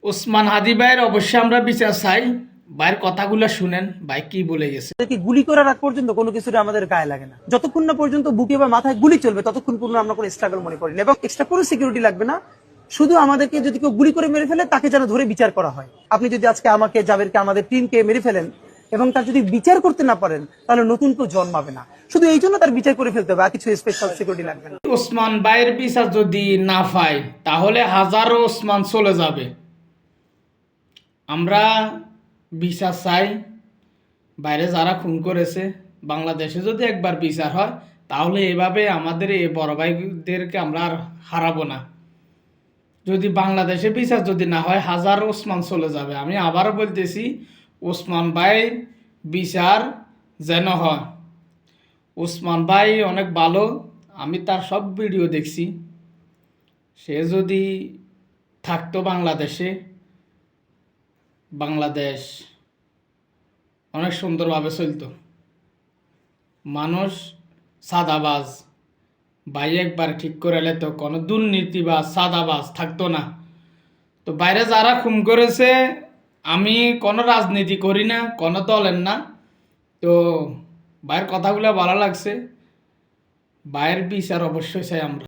ওসমান হাদি ভাইয়ের অবশ্যই আমরা বিচার চাই। ভাইয়ের কথাগুলো শুনেন, ভাই কি বলে গেছে। গুলি করার আগ পর্যন্ত কোনো কিছুটা আমাদের গায়ে লাগে না, যতক্ষণ না পর্যন্ত বুকে বা মাথায় গুলি চলবে ততক্ষণ পর্যন্ত আমরা কোনো স্ট্রাগল মনে করি না, এবং এক্সট্রা কোনো সিকিউরিটি লাগবে না। শুধু আমাদেরকে যদি কেউ গুলি করে মেরে ফেলে তাকে যেন ধরে বিচার করা হয়। আপনি যদি আজকে আমাকে, জাবেরকে, আমাদের টিমকে মেরে ফেলেন এবং তার যদি বিচার করতে না পারেন, তাহলে নতুন কেউ জন্মাবে না। শুধু এই জন্য তার বিচার করে ফেলতে হবে, আর কিছু স্পেশাল সিকিউরিটি লাগবে না। ওসমান ভাইয়ের বিচার যদি না পায় তাহলে হাজারো ওসমান চলে যাবে। আমরা বিচার চাই। বাইরে যারা খুন করেছে, বাংলাদেশে যদি একবার বিচার হয় তাহলে এভাবে আমাদের এই বড় ভাইদেরকে আমরা আর হারাবো না। যদি বাংলাদেশে বিচার যদি না হয় হাজারো ওসমান চলে যাবে। আমি আবারও বলতেছি, ওসমান ভাই বিচার যেন হয়। ওসমান ভাই অনেক ভালো, আমি তার সব ভিডিও দেখছি। সে যদি থাকতো বাংলাদেশে, বাংলাদেশ অনেক সুন্দরভাবে চলতো। মানুষ সাদাবাজ ভাই একবার ঠিক করে এলে তো কোনো দুর্নীতি বা সাদাবাজ থাকতো না। তো বাইরে যারা খুন করেছে, আমি কোনো রাজনীতি করি না, কোনো দলের না। তো ভাইয়ের কথাগুলো ভালো লাগছে। ভাইয়ের বিচার অবশ্যই চাই আমরা।